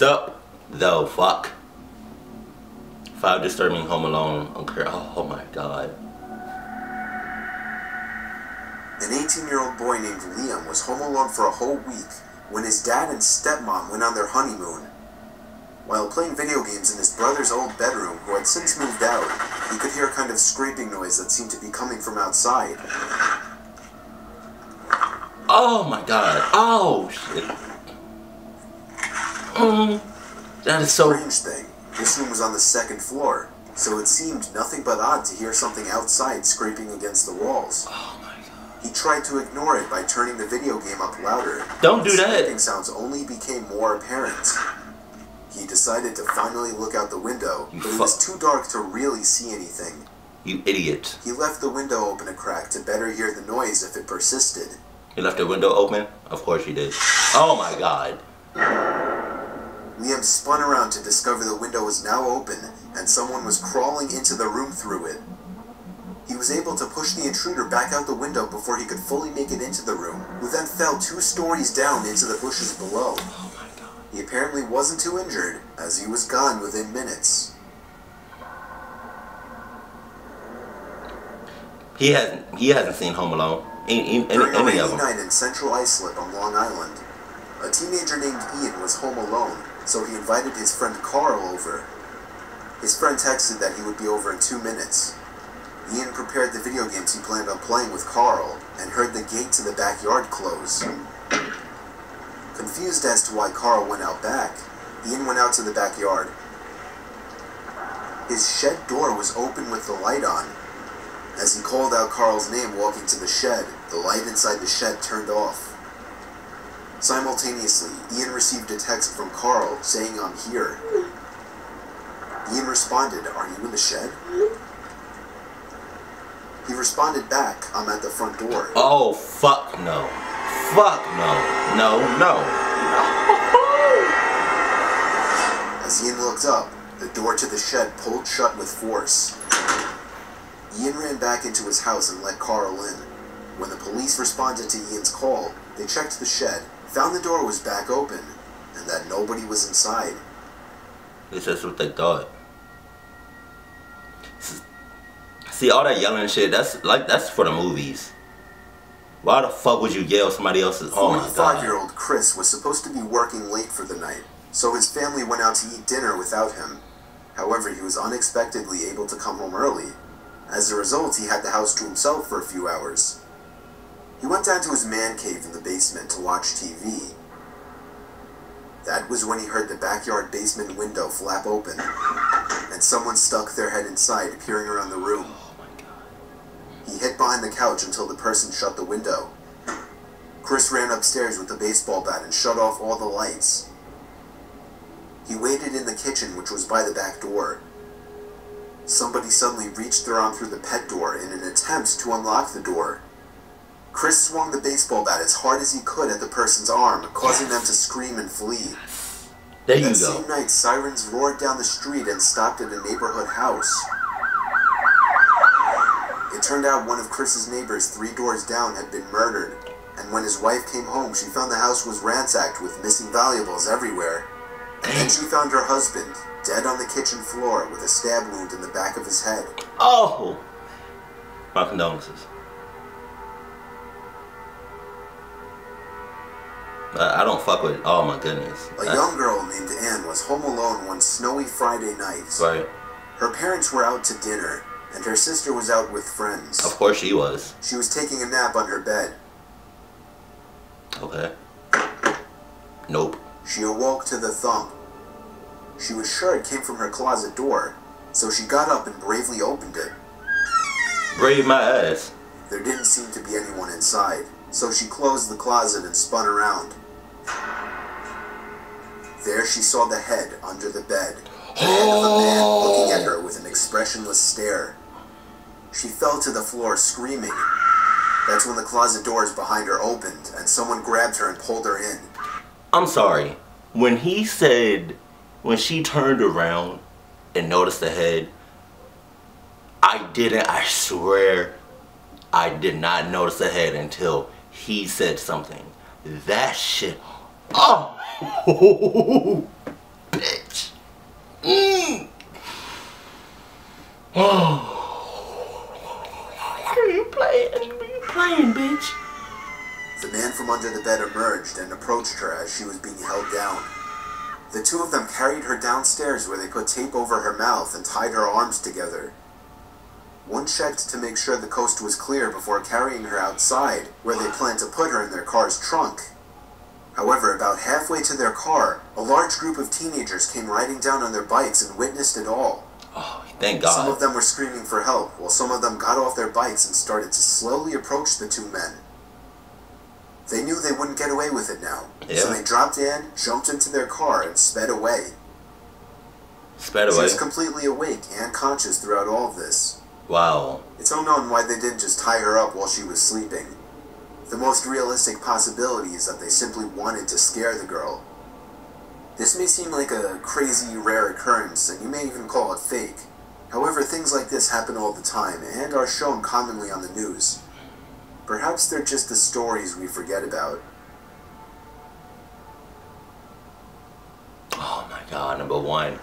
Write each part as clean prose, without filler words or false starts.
up, though? Fuck. 5 disturbing Home Alone. Okay. Oh my god. An 18-year-old boy named Liam was home alone for a whole week when his dad and stepmom went on their honeymoon. While playing video games in his brother's old bedroom, who had since moved out, he could hear a kind of scraping noise that seemed to be coming from outside. Oh my god. Oh shit. That is so... Strange thing. This room was on the 2nd floor, so it seemed nothing but odd to hear something outside scraping against the walls. Oh my god. He tried to ignore it by turning the video game up louder. Don't do that. The scraping sounds only became more apparent. He decided to finally look out the window, but it was too dark to really see anything. You idiot. He left the window open a crack to better hear the noise if it persisted. You left the window open? Of course you did. Oh my god. Liam spun around to discover the window was now open and someone was crawling into the room through it. He was able to push the intruder back out the window before he could fully make it into the room, who then fell 2 stories down into the bushes below. Oh my god. He apparently wasn't too injured, as he was gone within minutes. He hasn't seen Home Alone. Any During a of rainy them. night in Central Islip on Long Island, a teenager named Ian was home alone, so he invited his friend Carl over. His friend texted that he would be over in 2 minutes. Ian prepared the video games he planned on playing with Carl, and heard the gate to the backyard close. Confused as to why Carl went out back, Ian went out to the backyard. His shed door was open with the light on. As he called out Carl's name walking to the shed, the light inside the shed turned off. Simultaneously, Ian received a text from Carl saying, "I'm here." Ian responded, "Are you in the shed?" He responded back, "I'm at the front door." Oh, fuck no. Fuck no. No, no. As Ian looked up, the door to the shed pulled shut with force. Ian ran back into his house and let Carl in. When the police responded to Ian's call, they checked the shed, found the door was back open, and that nobody was inside. It's just what they thought. See, all that yelling shit, that's for the movies. Why the fuck would you yell somebody else's? Oh my god. 45-year-old Chris was supposed to be working late for the night, so his family went out to eat dinner without him. However, he was unexpectedly able to come home early. As a result, he had the house to himself for a few hours. He went down to his man cave in the basement to watch TV. That was when he heard the backyard basement window flap open, and someone stuck their head inside, peering around the room. Oh my god. He hid behind the couch until the person shut the window. Chris ran upstairs with a baseball bat and shut off all the lights. He waited in the kitchen, which was by the back door. Somebody suddenly reached their arm through the pet door in an attempt to unlock the door. Chris swung the baseball bat as hard as he could at the person's arm, causing them to scream and flee. There you go. That same night, sirens roared down the street and stopped at a neighborhood house. It turned out one of Chris's neighbors 3 doors down had been murdered, and when his wife came home, she found the house was ransacked with missing valuables everywhere. And then she found her husband, dead on the kitchen floor with a stab wound in the back of his head. Oh! My condolences. I don't fuck with. Oh my goodness. A young girl named Anne was home alone one snowy Friday night. Right. Her parents were out to dinner, and her sister was out with friends. Of course she was. She was taking a nap on her bed. Okay. Nope. She awoke to the thump. She was sure it came from her closet door, so she got up and bravely opened it. Brave my ass. There didn't seem to be anyone inside, so she closed the closet and spun around. There she saw the head under the bed, the head of a man looking at her with an expressionless stare. She fell to the floor screaming. That's when the closet doors behind her opened, and someone grabbed her and pulled her in. I'm sorry. When he said, when she turned around and noticed the head, I swear, I did not notice the head until he said something. That shit, oh! You playing, bitch. The man from under the bed emerged and approached her as she was being held down. The two of them carried her downstairs where they put tape over her mouth and tied her arms together. One checked to make sure the coast was clear before carrying her outside, where they planned to put her in their car's trunk. However, about halfway to their car, a large group of teenagers came riding down on their bikes and witnessed it all. Oh, thank God. Some of them were screaming for help, while some of them got off their bikes and started to slowly approach the two men. They knew they wouldn't get away with it now, so they dropped in, jumped into their car, and sped away. She was completely awake and conscious throughout all of this. Wow. It's unknown why they didn't just tie her up while she was sleeping. The most realistic possibility is that they simply wanted to scare the girl. This may seem like a crazy, rare occurrence, and you may even call it fake. However, things like this happen all the time, and are shown commonly on the news. Perhaps they're just the stories we forget about. Oh my God, number one.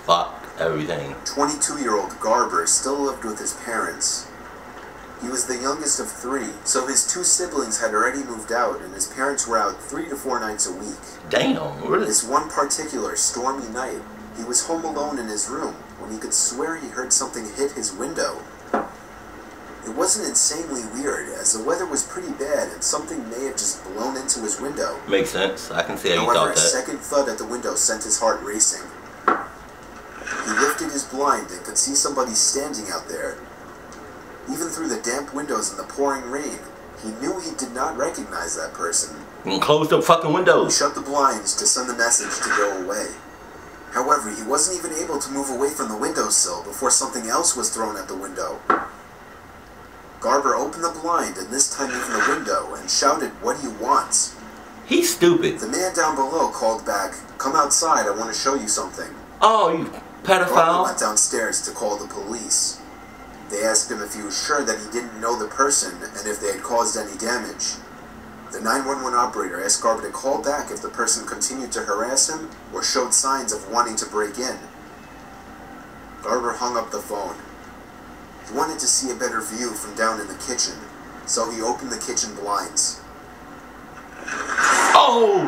Fuck everything. 22-year-old Garber still lived with his parents. He was the youngest of 3, so his 2 siblings had already moved out, and his parents were out 3 to 4 nights a week. Damn, really? This one particular stormy night, he was home alone in his room when he could swear he heard something hit his window. It wasn't insanely weird, as the weather was pretty bad and something may have just blown into his window. Makes sense. I can see how you However, thought that. a second thud at the window sent his heart racing. He lifted his blind and could see somebody standing out there. Even through the damp windows and the pouring rain, he knew he did not recognize that person. And close the fucking He windows. shut the blinds to send the message to go away. However, he wasn't even able to move away from the windowsill before something else was thrown at the window. Garber opened the blind, and this time even the window, and shouted, "What do you want?" He's stupid. The man down below called back, "Come outside, I want to show you something." Oh, you Garber pedophile. went downstairs to call the police. They asked him if he was sure that he didn't know the person and if they had caused any damage. The 911 operator asked Garber to call back if the person continued to harass him or showed signs of wanting to break in. Garber hung up the phone. He wanted to see a better view from down in the kitchen, so he opened the kitchen blinds. Oh!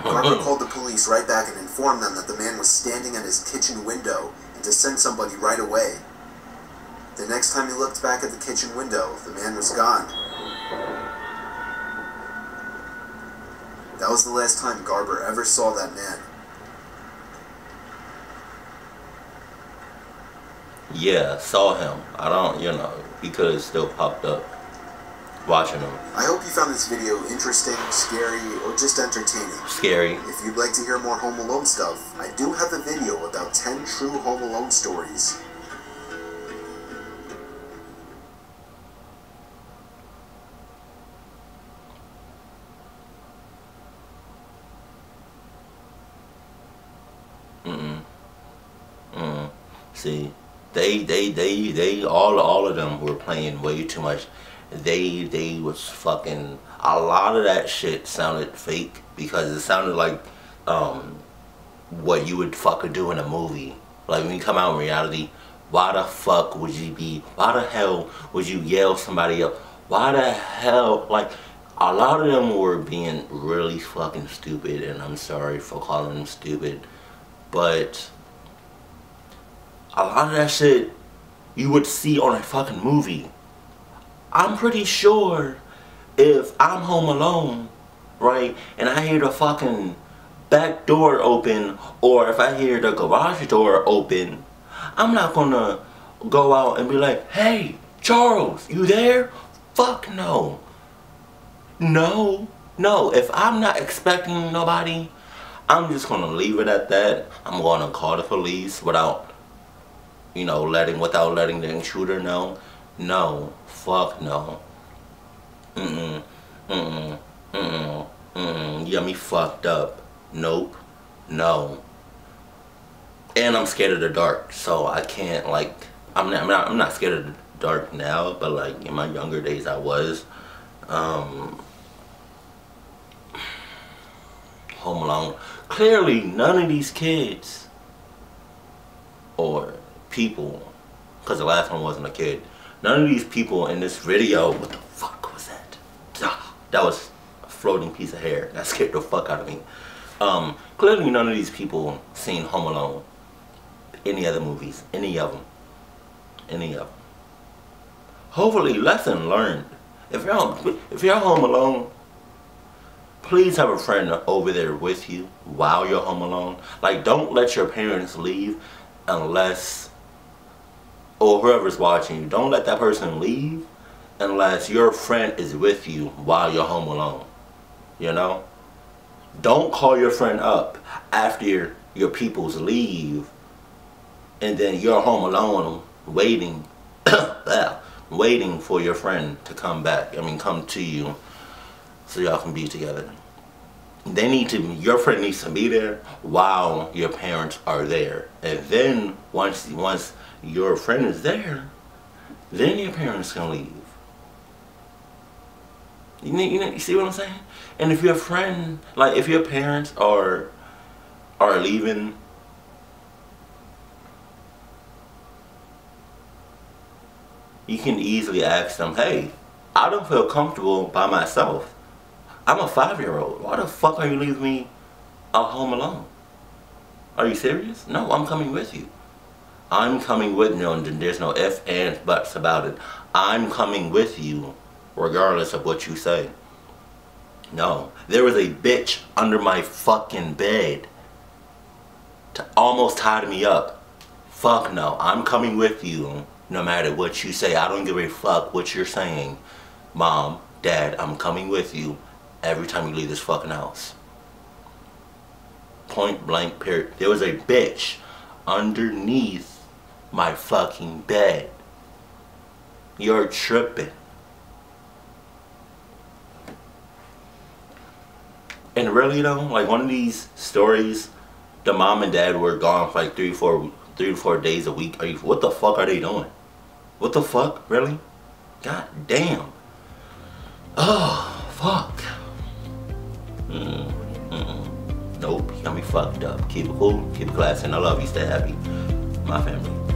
Garber called the police right back and informed them that the man was standing at his kitchen window and to send somebody right away. The next time he looked back at the kitchen window, the man was gone. That was the last time Garber ever saw that man. Yeah, saw him. I don't, he could have still popped up watching him. I hope you found this video interesting, scary, or just entertaining. Scary. If you'd like to hear more Home Alone stuff, I do have a video about 10 true Home Alone stories. See, they all of them were playing way too much. They was fucking, a lot of that shit sounded fake because it sounded like what you would fucking do in a movie. Like when you come out in reality, why the fuck would you why the hell would you yell somebody up? Why the hell, like, a lot of them were being really fucking stupid, and I'm sorry for calling them stupid, but a lot of that shit you would see on a fucking movie. I'm pretty sure if I'm home alone, right, and I hear the fucking back door open, or if I hear the garage door open, I'm not gonna go out and be like, "Hey, Charles, you there?" Fuck no. No. If I'm not expecting nobody, I'm just gonna leave it at that. I'm gonna call the police without letting the intruder know. No. Fuck no. You got me fucked up. Nope. No. And I'm scared of the dark, so I can't, like, I'm not scared of the dark now, but like in my younger days I was. Home Alone. Clearly none of these kids or people, because the last one wasn't a kid, none of these people in this video, what the fuck was that? That was a floating piece of hair. That scared the fuck out of me. Clearly none of these people seen Home Alone. Any other movies. Any of them. Any of them. Hopefully, lesson learned. If you're home alone, please have a friend over there with you while you're home alone. Like, don't let your parents leave unless, or whoever's watching you, don't let that person leave unless your friend is with you while you're home alone. You know? Don't call your friend up after your peoples leave and then you're home alone waiting waiting for your friend to come back. Come to you so y'all can be together. Your friend needs to be there while your parents are there. And then once your friend is there, then your parents can leave. You see what I'm saying? And if your friend, like if your parents are leaving, you can easily ask them, hey, I don't feel comfortable by myself. I'm a 5-year-old. Why the fuck are you leaving me at home alone? Are you serious? No, I'm coming with you. I'm coming with you, and there's no ifs, ands, buts about it. I'm coming with you regardless of what you say. No, there was a bitch under my fucking bed to almost tie me up. Fuck no, I'm coming with you no matter what you say. I don't give a fuck what you're saying. Mom, Dad, I'm coming with you every time you leave this fucking house. Point blank period. There was a bitch underneath my fucking bed. You're tripping. And really though, like one of these stories, the mom and dad were gone for like 3 to 4 days a week. What the fuck are they doing? What the fuck? Really? God damn. Oh, fuck. Nope, you got me fucked up. Keep it cool, keep it classy, and I love you. Stay happy. My family.